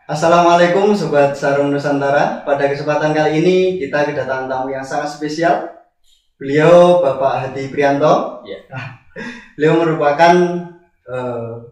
Assalamualaikum Sobat Sarung Nusantara. Pada kesempatan kali ini kita kedatangan tamu yang sangat spesial. Beliau Bapak Hadi Prianto. Beliau merupakan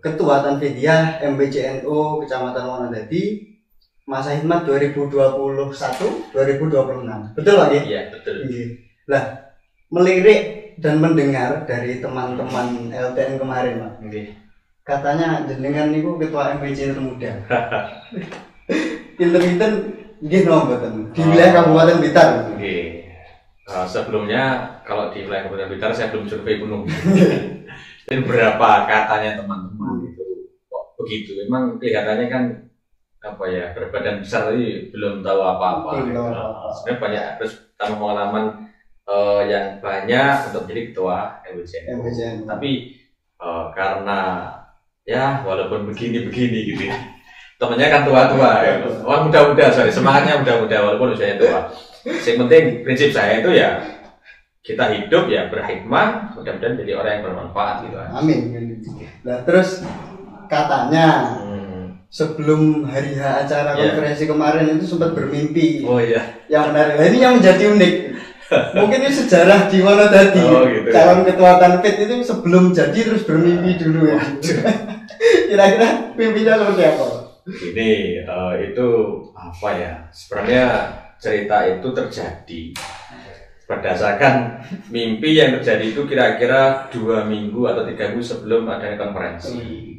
Ketua Tanfidiyah MPCNU Kecamatan Wonodadi masa hikmat 2021-2026. Betul Pak? Iya, betul. Lah, melirik dan mendengar dari teman-teman LTN kemarin Pak. Katanya jenengan niku ketua MPC termuda. Pinten-pinten nggih napa mboten? Di wilayah Kabupaten Blitar. Nggih. Sebelumnya kalau di wilayah Kabupaten Blitar saya belum survei gunung. Dan berapa katanya teman-teman itu kok begitu? Memang kelihatannya kan berbadan besar ini belum tahu apa-apa. Sebenarnya banyak terus tambah pengalaman yang banyak untuk menjadi ketua MPC. Tapi karena ya walaupun begini gitu ya, temennya kan tua-tua ya. Orang muda-muda, semangatnya muda-muda walaupun usianya tua. Yang penting prinsip saya itu ya kita hidup ya berhikmah, mudah-mudahan jadi orang yang bermanfaat gitu. Amin. Nah terus katanya sebelum hari acara konferensi kemarin itu sempat bermimpi. Oh iya. Yang menarik. Nah, ini yang menjadi unik. Mungkin ini sejarah di Wonodadi. Gitu, calon ketua Tanfid itu sebelum jadi terus bermimpi dulu ya. Kira-kira mimpinya seperti apa? Ini itu apa ya? Sebenarnya cerita itu terjadi berdasarkan mimpi yang terjadi itu kira-kira 2 minggu atau 3 minggu sebelum adanya konferensi.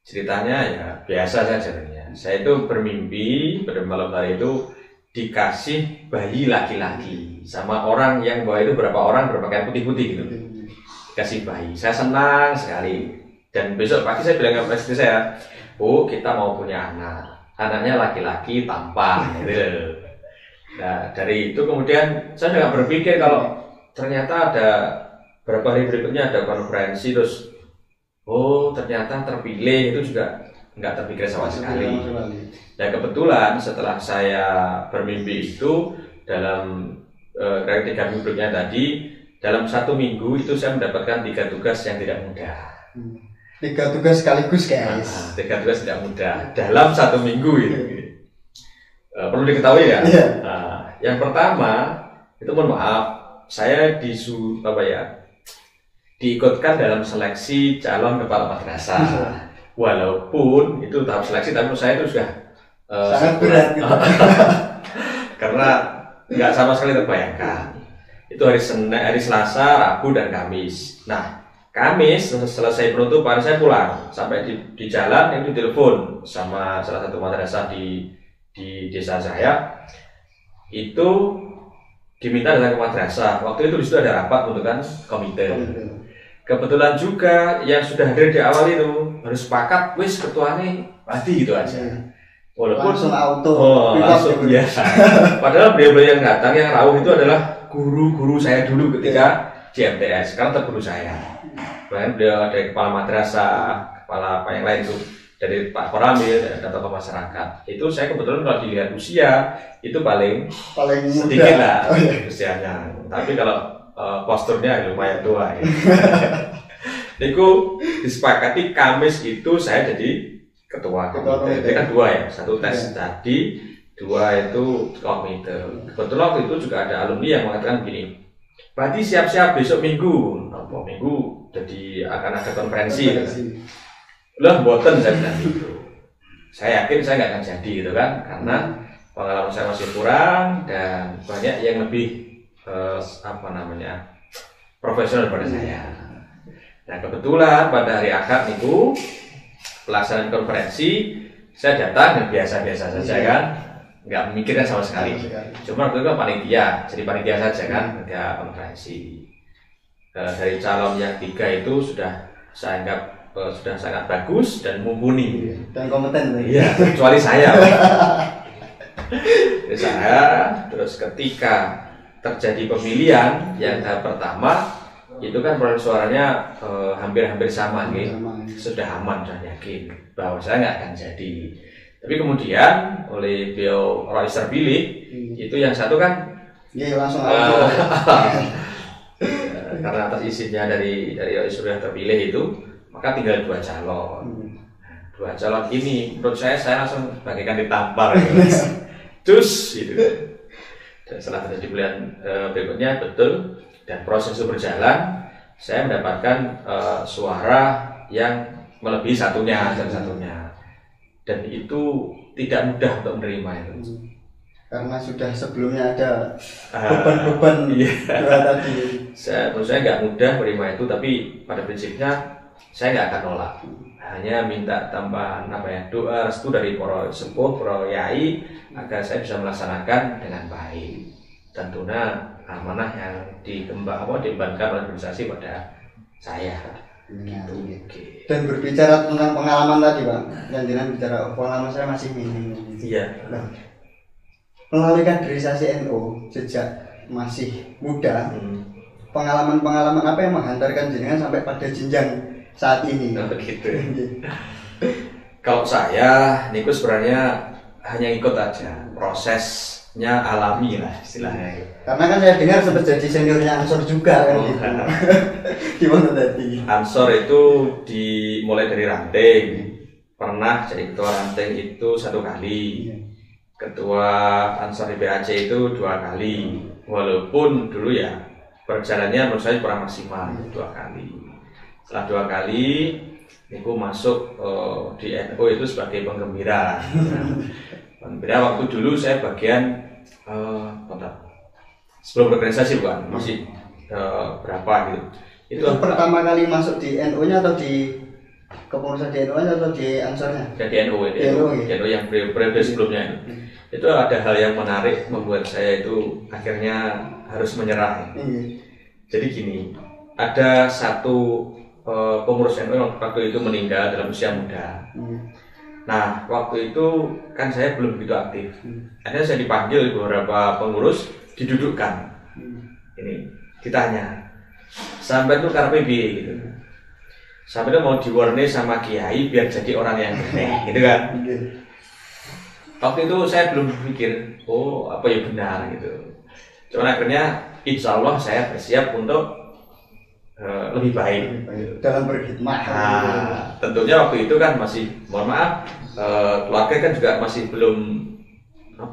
Ceritanya ya biasa saja. Saya itu bermimpi pada malam hari itu dikasih bayi laki-laki sama orang yang bawa itu berapa orang berpakaian putih-putih gitu. Kasih bayi, saya senang sekali. Dan besok pagi saya bilang ke istri saya, "Bu, kita mau punya anak. Anaknya laki-laki tampan." Gitu. Nah, dari itu kemudian saya nggak berpikir kalau ternyata ada berapa hari berikutnya ada konferensi terus, oh ternyata terpilih, itu juga nggak terpikir sama sekali. Dan kebetulan setelah saya bermimpi itu dalam dari 3 minggu berikutnya tadi, dalam 1 minggu itu saya mendapatkan 3 tugas yang tidak mudah. 3 tugas sekaligus guys. 3 tugas tidak mudah dalam 1 minggu itu. Perlu diketahui ya. Yang pertama itu mohon maaf, saya diikutkan dalam seleksi calon kepala madrasah. Walaupun itu tahap seleksi, tapi menurut saya itu sudah sangat berat gitu. Karena nggak sama sekali terbayangkan. Itu hari Selasa, Rabu dan Kamis. Nah, Kamis selesai penutupan saya pulang. Sampai di jalan itu telepon sama salah satu madrasah di desa saya. Itu diminta datang ke madrasah. Waktu itu di situ ada rapat pembentukan komite. Kebetulan juga yang sudah hadir di awal itu harus sepakat, wis ketuanya mati gitu aja. Walaupun langsung auto. Langsung biasa. Padahal beliau yang datang yang rawuh itu adalah guru-guru saya dulu ketika di MTS. Sekarang terguru saya. Bahkan beliau ada kepala madrasah, kepala apa yang lain itu dari Pak Koramil dan tokoh masyarakat. Itu saya kebetulan kalau dilihat usia itu paling sedikit lah usianya. Tapi kalau posturnya lumayan tua. Itu disepakati Kamis itu saya jadi ketua komite. Itu kan 2 ya, 1 tes tadi, 2 itu komite. Kebetulan waktu itu juga ada alumni yang mengatakan begini, berarti siap-siap besok minggu jadi akan ada konferensi. Lah boten saya bilang gitu. Saya yakin saya nggak akan jadi gitu kan, karena pengalaman saya masih kurang dan banyak yang lebih profesional daripada saya. Nah kebetulan pada hari Ahad itu pelaksanaan konferensi, saya datang dan biasa-biasa saja kan, nggak memikirkan sama sekali. Cuma waktu itu kan panitia, jadi panitia saja kan, panitia konferensi. Dari calon yang 3 itu sudah saya anggap sudah sangat bagus dan mumpuni dan kompeten. Iya, kecuali saya. Terus ketika terjadi pemilihan yang tahap pertama itu kan perolehan suaranya hampir sama nih, sudah aman, sudah yakin bahwa saya nggak akan jadi. Tapi kemudian oleh beliau Rois terpilih, itu yang satu kan langsung karena atas izinnya dari Rois sudah terpilih itu, maka tinggal 2 calon. dua calon ini menurut saya langsung bagaikan ditampar gitu. Cus gitu. Dan setelah terjadi pilihan berikutnya betul dan proses itu berjalan, saya mendapatkan suara yang melebihi satunya dan itu tidak mudah untuk menerima itu. Karena sudah sebelumnya ada beban-beban tadi. Menurut saya nggak mudah menerima itu, tapi pada prinsipnya saya nggak akan nolak. Hanya minta tambahan doa restu dari para sepuh, para yai agar saya bisa melaksanakan dengan baik. Tentunya amanah yang diembankan oleh organisasi pada saya. Gitu. Dan berbicara tentang pengalaman tadi Pak, jangan bicara pengalaman saya masih minim. Iya. Melalui kaderisasi NU sejak masih muda, pengalaman-pengalaman apa yang menghantarkan jenengan sampai pada jenjang saat ini? Nah, begitu. Kalau saya, niku sebenarnya hanya ikut aja, prosesnya alami lah istilahnya. Karena kan saya dengar sempat jadi seniornya Ansor juga kan gitu. Gimana tadi? Ansor itu dimulai dari ranting, pernah jadi ketua ranting itu 1 kali. Ketua Ansor di PAC itu 2 kali, walaupun dulu ya perjalanannya menurut saya kurang maksimal 2 kali. Setelah 2 kali, aku masuk di NU itu sebagai penggembira. Penggembira waktu dulu saya bagian sebelum berorganisasi bukan, masih berapa gitu. Itu pertama kali masuk di NU-nya atau di kepengurusan di NU-nya atau di Ansornya? Di NU yang periode sebelumnya. Itu ada hal yang menarik membuat saya itu akhirnya harus menyerah. Jadi gini, ada satu pengurus NU yang waktu itu meninggal dalam usia muda. Nah, waktu itu kan saya belum begitu aktif. Akhirnya saya dipanggil beberapa pengurus, didudukkan. Ini ditanya, sampai itu KPB gitu. Sampai itu mau diwarnai sama kiai biar jadi orang yang benar, gitu kan? Waktu itu saya belum berpikir, apa ya benar gitu. Cuman akhirnya insya Allah saya bersiap untuk lebih baik dalam berkhidmat. Tentunya waktu itu kan masih, mohon maaf, keluarga kan juga masih belum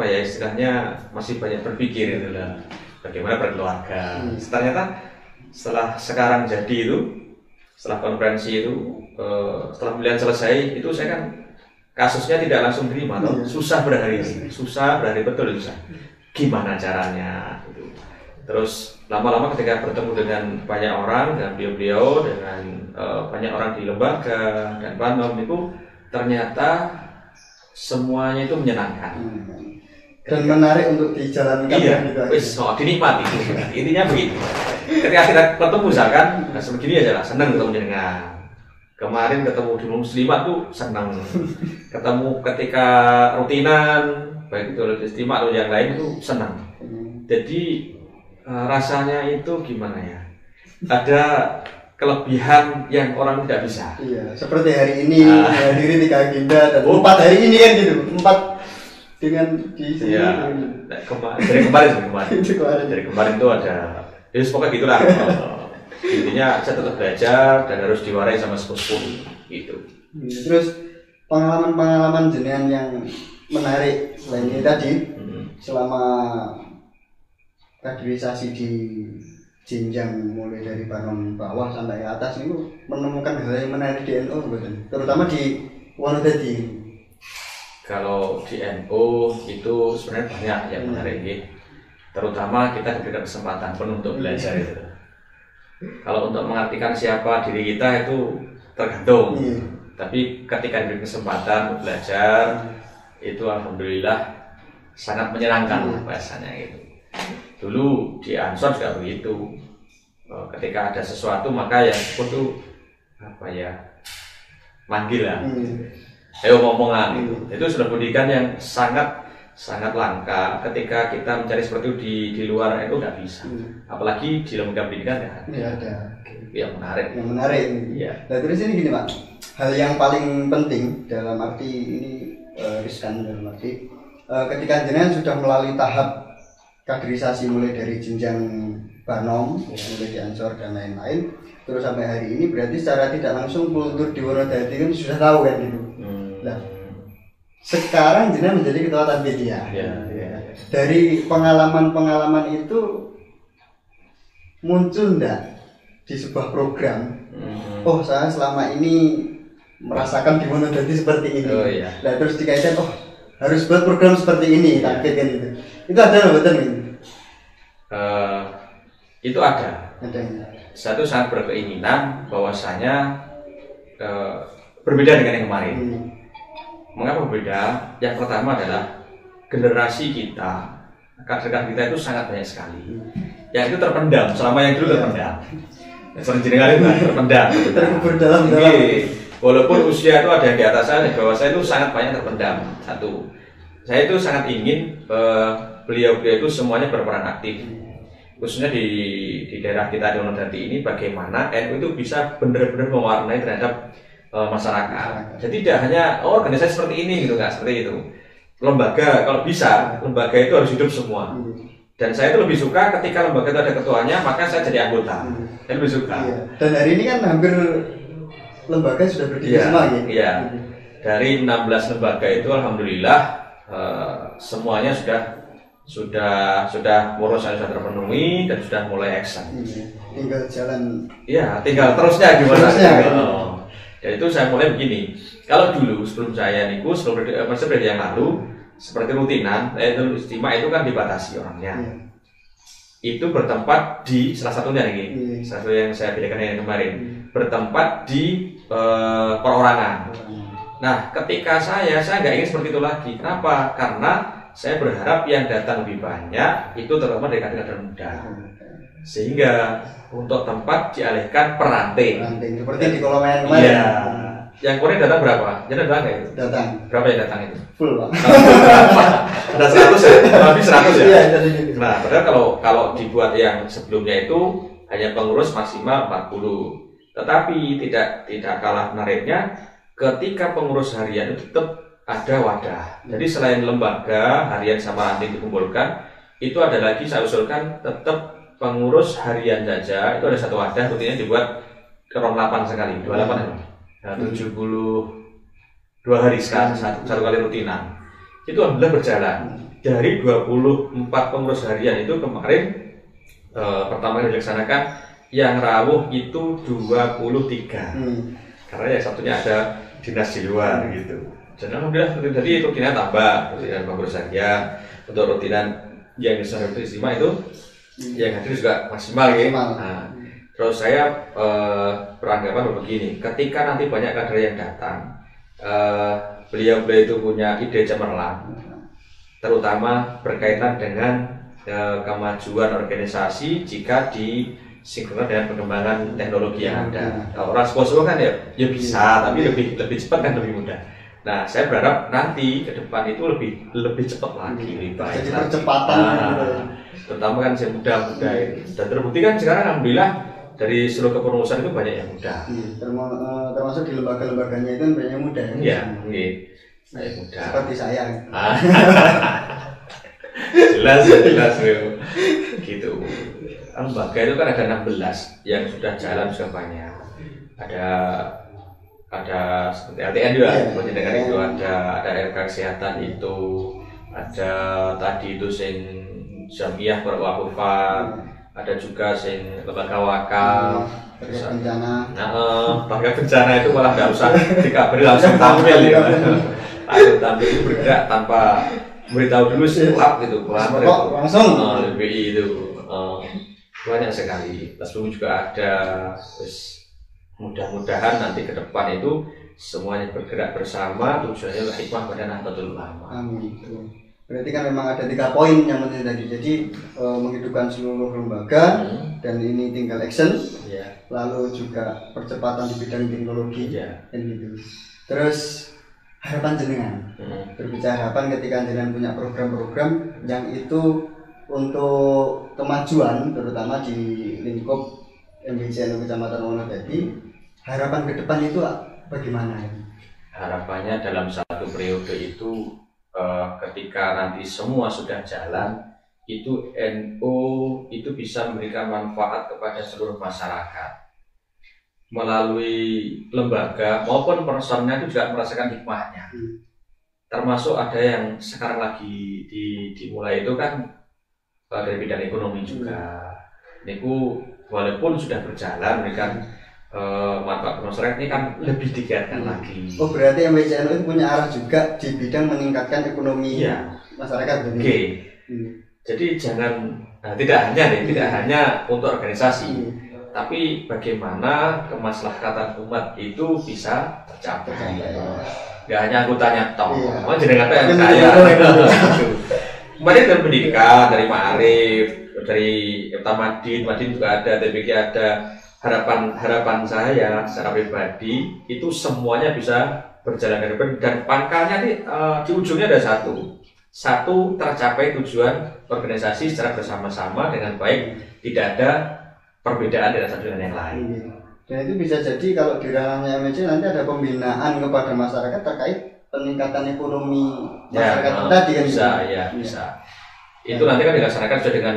istilahnya masih banyak berpikir gitu lah, bagaimana berkeluarga. Ternyata setelah sekarang jadi itu, setelah konferensi itu, setelah pemilihan selesai itu saya kan kasusnya tidak langsung terima, susah berhari betul susah. Gimana caranya? Gitu. Terus lama-lama ketika bertemu dengan banyak orang, dengan beliau-beliau, dengan banyak orang di lembaga dan Banom itu ternyata semuanya itu menyenangkan dan menarik untuk dijalankan. Iya, dinikmati. Intinya begitu. Ketika kita ketemu misalkan, sebegini aja lah, senang ketemu dengan. Kemarin ketemu di Muslimat tuh senang. Ketemu ketika rutinan, baik itu istimewa atau yang lain tuh senang. Jadi rasanya itu gimana ya? Ada kelebihan yang orang tidak bisa. Iya, seperti hari ini hadiri 3 agenda dan 4 hari ini kan gitu. 4 dengan di sini. Iya. Dari kemarin tuh ada. Ya pokoknya gitulah. Intinya saya tetap belajar dan harus diwarai sama sepuh-sepuh gitu. Terus pengalaman-pengalaman jenengan yang menarik selain ini tadi, selama kaderisasi di jenjang mulai dari Banom bawah sampai ke atas itu menemukan hal yang menarik di NU betul, terutama di Wonodadi. Kalau di NU itu sebenarnya banyak yang menarik, terutama kita diberikan kesempatan penuh untuk belajar itu. Kalau untuk mengartikan siapa diri kita itu tergantung. Tapi ketika diberi kesempatan untuk belajar, itu alhamdulillah sangat menyenangkan bahasanya itu. Dulu di Ansor juga begitu. Ketika ada sesuatu maka yang itu manggil lah. Ayo ngomongan itu. Itu sudah pendidikan yang sangat langka. Ketika kita mencari seperti itu di luar NU nggak bisa. Apalagi di lembaga pendidikan ya ada. Yang menarik. Iya. Nah, terus ini gini Pak, hal yang paling penting dalam arti ini riskan dalam arti ketika jenengan sudah melalui tahap kaderisasi mulai dari jenjang Banom, mulai di Ansor dan lain-lain, terus sampai hari ini berarti secara tidak langsung kultur di Wonodadi kan sudah tahu kan gitu. Nah, sekarang jenengan menjadi ketua Tanpedia. Dari pengalaman-pengalaman itu muncul enggak di sebuah program? Oh, saya selama ini merasakan di Wonodadi seperti ini. Nah, terus dikaitkan, oh harus buat program seperti ini, target kan itu. Itu ada nggak betul ini? Itu ada. Ada. Satu sangat berkeinginan bahwasanya berbeda dengan yang kemarin. Mengapa berbeda? Yang pertama adalah generasi kita, kader-kader kita itu sangat banyak sekali. Yang itu terpendam, selama yang dulu terpendam. Sering jenengan itu terpendam. Terkubur dalam. Walaupun usia itu ada yang di atas saya, di bawah saya itu sangat banyak terpendam. Satu, saya itu sangat ingin beliau-beliau itu semuanya berperan aktif. Khususnya di daerah kita di Wonodadi ini, bagaimana NU itu bisa benar-benar mewarnai terhadap masyarakat. Jadi tidak hanya organisasi seperti ini gitu, nggak seperti itu. Lembaga, kalau bisa, lembaga itu harus hidup semua. Dan saya itu lebih suka ketika lembaga itu ada ketuanya, maka saya jadi anggota. Saya lebih suka. Dan hari ini kan hampir lembaga sudah berdiri semua ya? Iya. Dari 16 lembaga itu alhamdulillah semuanya sudah urusan sudah terpenuhi dan sudah mulai action. Tinggal jalan. Iya, tinggal terusnya gimana? Dan itu saya mulai begini. Kalau dulu sebelum saya niku sebelum yang lalu seperti rutinan, istimewa itu kan dibatasi orangnya. Itu bertempat di salah satunya ini, salah satu yang saya bedakan yang kemarin, bertempat di perorangan. Nah, ketika saya nggak ingin seperti itu lagi. Kenapa? Karena saya berharap yang datang lebih banyak itu terutama dari kader-kader muda. Sehingga untuk tempat dialihkan peranting. Seperti di Kolongan kemarin. Iya. Yang kemarin datang berapa? Jadi datang nggak itu? Datang. Berapa yang datang itu? Full, Pak. Ada 100 ya? Lebih 100 ya? Iya, nah, padahal kalau dibuat yang sebelumnya itu hanya pengurus maksimal 40. Tetapi tidak kalah menariknya ketika pengurus harian itu tetap ada wadah. Jadi selain lembaga harian sama ranting dikumpulkan, itu ada lagi saya usulkan tetap pengurus harian saja itu ada satu wadah, rutinnya dibuat ke 8 sekali, 28 ya. Nah, 72 hari sekali satu kali rutinan. Itu alhamdulillah berjalan. Dari 24 pengurus harian itu kemarin pertama yang dilaksanakan yang rawuh itu 23. Karena yang satunya ada dinas di luar gitu. Dan alhamdulillah jadi rutinnya tambah, rutinan pengurus harian untuk rutinan yang disampaikan istimewa itu yang hadir juga maksimal ya. Nah, terus saya beranggapan begini, ketika nanti banyak kader yang datang, beliau-beliau itu punya ide cemerlang, terutama berkaitan dengan kemajuan organisasi jika disinkronkan dengan perkembangan teknologi yang ada. Kalau orang sponsor kan ya bisa, tapi lebih cepat kan lebih mudah. Nah, saya berharap nanti ke depan itu lebih cepat lagi, lebih baik. Jadi percepatan. Terutama kan saya muda itu. Dan terbukti kan sekarang alhamdulillah dari seluruh kepengurusan itu banyak yang muda. Termasuk di lembaga-lembaganya itu banyak yang muda. Iya, banyak muda. Seperti saya. jelas gitu. Lembaga itu kan ada 16 yang sudah jalan sudah banyak. Ada seperti LTN juga, dengan itu ada RK kesehatan itu, ada tadi itu sing Jamiah Berwakufat, ada juga sing lembaga wakaf, bencana. lembaga bencana itu malah nggak usah dikabari langsung tampil ya, langsung tampil itu bergerak tanpa beritahu dulu setelah gitu, langsung LBI itu banyak sekali. Lalu juga ada, terus mudah-mudahan nanti ke depan itu semuanya bergerak bersama, tujuannya hikmah pada Nahdlatul Ulama. Amin. Berarti kan memang ada 3 poin yang penting tadi. Jadi menghidupkan seluruh lembaga dan ini tinggal action. Lalu juga percepatan di bidang teknologi dan gitu. Terus harapan jenengan. Berbicara harapan ketika jenengan punya program-program yang itu untuk kemajuan terutama di lingkup MBCNU Kecamatan Wonodadi. Harapan ke depan itu bagaimana? Harapannya dalam satu periode itu ketika nanti semua sudah jalan, itu NU itu bisa memberikan manfaat kepada seluruh masyarakat. melalui lembaga maupun personnya itu juga merasakan hikmahnya. Termasuk ada yang sekarang lagi dimulai itu kan dari bidang ekonomi juga. Niku walaupun sudah berjalan memberikan manfaat masyarakat ini kan lebih digiatkan lagi. Oh berarti MWCNU itu punya arah juga di bidang meningkatkan ekonomi masyarakat. Oke. Jadi jangan tidak hanya untuk organisasi. Tapi bagaimana kemaslahatan umat itu bisa tercapai. Gak hanya anggotanya toh, jenengan yang kaya. Kemarin dari pendidikan, dari Ma'arif, dari Madin juga ada, TBG ada. Harapan saya secara pribadi itu semuanya bisa berjalan dengan baik dan pangkalnya di ujungnya ada satu tercapai tujuan organisasi secara bersama-sama dengan baik, tidak ada perbedaan dari satu dengan yang lain. Dan itu bisa jadi kalau di ranahnya MWC nanti ada pembinaan kepada masyarakat terkait peningkatan ekonomi masyarakat tadi kan? Bisa. Itu nanti kan dilaksanakan sesuai dengan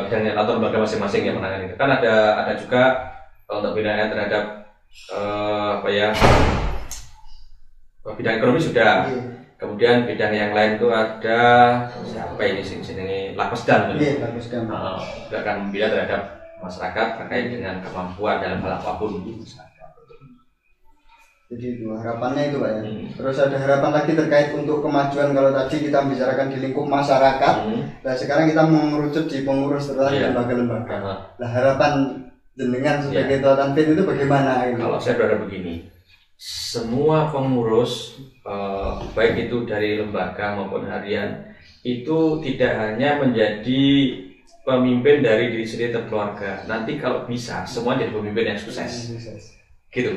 bidangnya atau lembaga masing-masing yang menangani. Kan ada juga untuk pembinaan terhadap bidang ekonomi sudah. Kemudian bidang yang lain itu ada siapa ini sini Lakosdam. Juga akan membina terhadap masyarakat terkait dengan kemampuan dalam hal apapun. Jadi itu harapannya itu Pak ya. Terus ada harapan lagi terkait untuk kemajuan kalau tadi kita bicarakan di lingkup masyarakat. Nah sekarang kita mengerucut di pengurus terutama lembaga-lembaga. Nah harapan jenengan sebagai ketua Tanfid itu bagaimana? Kalau saya berharap begini, semua pengurus baik itu dari lembaga maupun harian itu tidak hanya menjadi pemimpin dari diri sendiri dan keluarga. Nanti kalau bisa semua jadi pemimpin yang sukses. Gitu.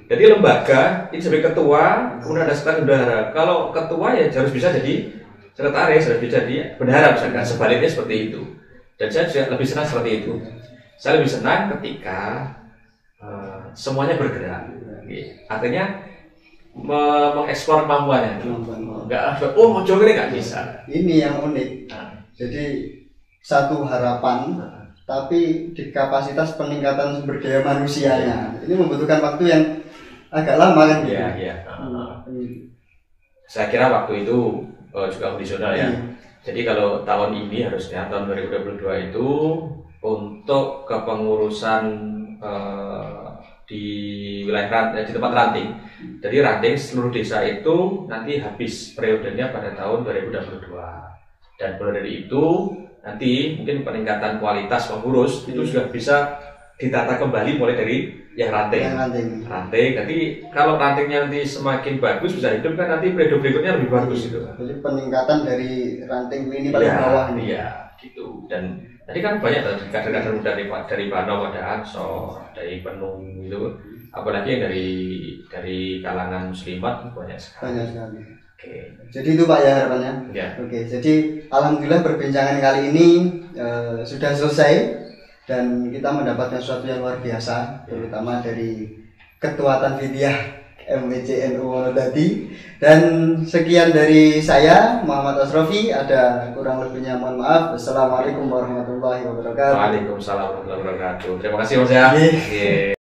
Jadi lembaga itu sebagai ketua, kemudian ada sekretaris bendahara. Kalau ketua ya harus bisa jadi sekretaris, harus bisa jadi bendahara misalkan. Sebaliknya seperti itu. Dan saya juga lebih senang seperti itu. Saya lebih senang ketika semuanya bergerak. Artinya mengeksplor kemampuannya. Enggak, mau coba ini nggak bisa. Ini yang unik. Jadi satu harapan, tapi di kapasitas peningkatan sumber daya manusianya. Ini membutuhkan waktu yang agak lama kan? Iya. Saya kira waktu itu juga kondisional ya. Jadi kalau tahun ini harusnya tahun 2022 itu untuk kepengurusan di wilayah di tempat ranting. Jadi ranting seluruh desa itu nanti habis periodenya pada tahun 2022. Dan mulai dari itu nanti mungkin peningkatan kualitas pengurus itu juga bisa ditata kembali mulai dari yang ranting. Nanti kalau rantingnya nanti semakin bagus bisa hidup kan nanti periode berikutnya lebih bagus itu. Jadi peningkatan dari ranting ini paling bawah nih. Iya, gitu. Dan tadi kan banyak kader-kader muda dari Banom, ada Ansor, dari Penung itu, apalagi yang dari kalangan muslimat banyak sekali. Oke. Jadi itu Pak ya harapannya. Oke. Jadi alhamdulillah perbincangan kali ini sudah selesai dan kita mendapatkan sesuatu yang luar biasa, terutama dari Ketua Tanfidiyah MWCNU Wonodadi. Dan sekian dari saya Muhammad Asrofi. Ada kurang lebihnya mohon maaf. Wassalamualaikum warahmatullahi wabarakatuh. Waalaikumsalam warahmatullahi wabarakatuh. Terima kasih Mas ya.